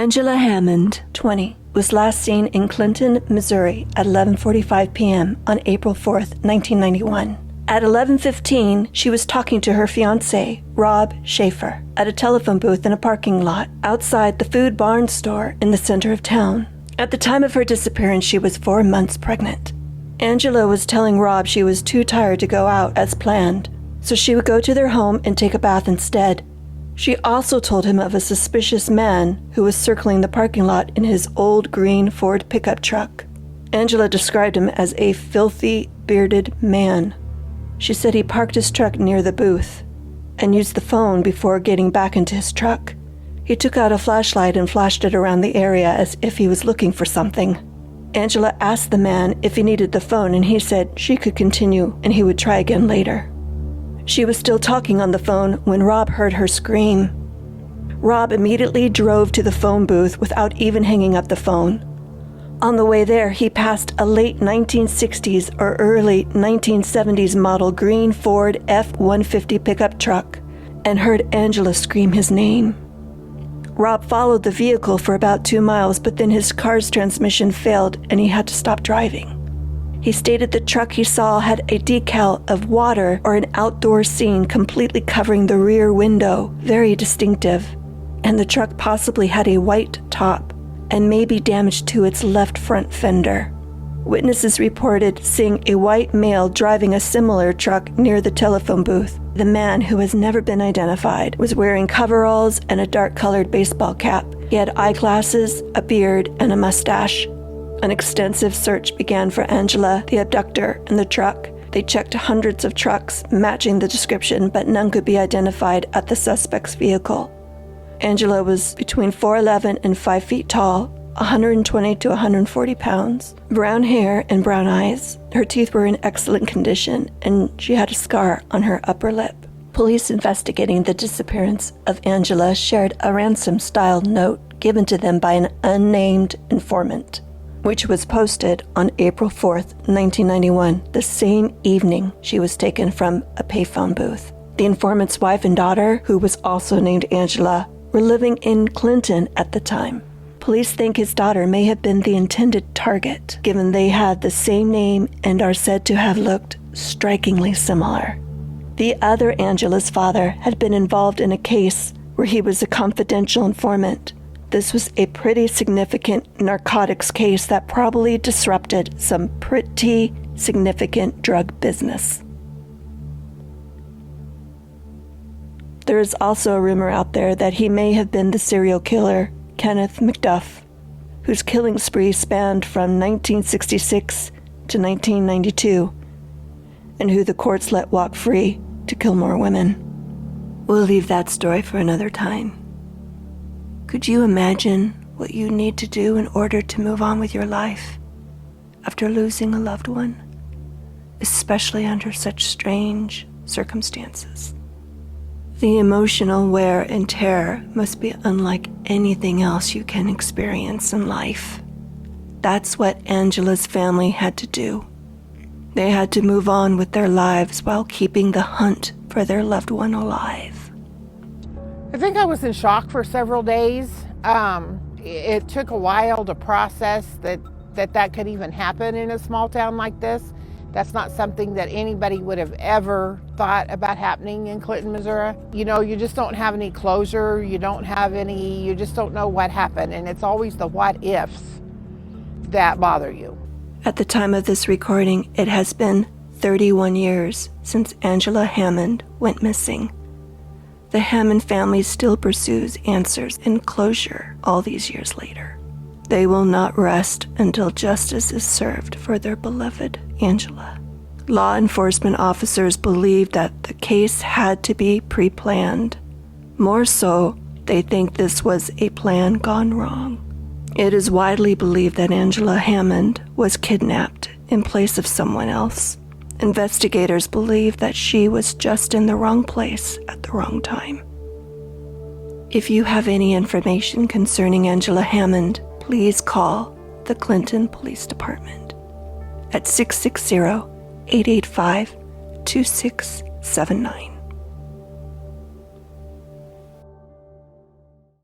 Angela Hammond, 20, was last seen in Clinton, Missouri at 11:45 p.m. on April 4th, 1991. At 11:15, she was talking to her fiance, Rob Schaefer, at a telephone booth in a parking lot outside the Food Barn store in the center of town. At the time of her disappearance, she was 4 months pregnant. Angela was telling Rob she was too tired to go out as planned, so she would go to their home and take a bath instead. She also told him of a suspicious man who was circling the parking lot in his old green Ford pickup truck. Angela described him as a filthy, bearded man. She said he parked his truck near the booth and used the phone before getting back into his truck. He took out a flashlight and flashed it around the area as if he was looking for something. Angela asked the man if he needed the phone, and he said she could continue and he would try again later. She was still talking on the phone when Rob heard her scream. Rob immediately drove to the phone booth without even hanging up the phone. On the way there, he passed a late 1960s or early 1970s model green Ford F-150 pickup truck and heard Angela scream his name. Rob followed the vehicle for about 2 miles, but then his car's transmission failed and he had to stop driving. He stated the truck he saw had a decal of water or an outdoor scene completely covering the rear window, very distinctive, and the truck possibly had a white top and maybe damage to its left front fender. Witnesses reported seeing a white male driving a similar truck near the telephone booth. The man, who has never been identified, was wearing coveralls and a dark-colored baseball cap. He had eyeglasses, a beard, and a mustache. An extensive search began for Angela, the abductor, and the truck. They checked hundreds of trucks matching the description, but none could be identified at the suspect's vehicle. Angela was between 4'11" and 5 feet tall, 120 to 140 pounds, brown hair and brown eyes. Her teeth were in excellent condition, and she had a scar on her upper lip. Police investigating the disappearance of Angela shared a ransom-style note given to them by an unnamed informant, which was posted on April 4th, 1991, the same evening she was taken from a payphone booth. The informant's wife and daughter, who was also named Angela, were living in Clinton at the time. Police think his daughter may have been the intended target, given they had the same name and are said to have looked strikingly similar. The other Angela's father had been involved in a case where he was a confidential informant. This was a pretty significant narcotics case that probably disrupted some pretty significant drug business. There is also a rumor out there that he may have been the serial killer, Kenneth McDuff, whose killing spree spanned from 1966 to 1992, and who the courts let walk free to kill more women. We'll leave that story for another time. Could you imagine what you need to do in order to move on with your life after losing a loved one, especially under such strange circumstances? The emotional wear and tear must be unlike anything else you can experience in life. That's what Angela's family had to do. They had to move on with their lives while keeping the hunt for their loved one alive. I think I was in shock for several days. It took a while to process that could even happen in a small town like this. That's not something that anybody would have ever thought about happening in Clinton, Missouri. You know, you just don't have any closure, you just don't know what happened, and it's always the what ifs that bother you. At the time of this recording, it has been 31 years since Angela Hammond went missing. The Hammond family still pursues answers and closure all these years later. They will not rest until justice is served for their beloved Angela. Law enforcement officers believe that the case had to be pre-planned. More so, they think this was a plan gone wrong. It is widely believed that Angela Hammond was kidnapped in place of someone else. Investigators believe that she was just in the wrong place at the wrong time. If you have any information concerning Angela Hammond, please call the Clinton Police Department at 660-885-2679.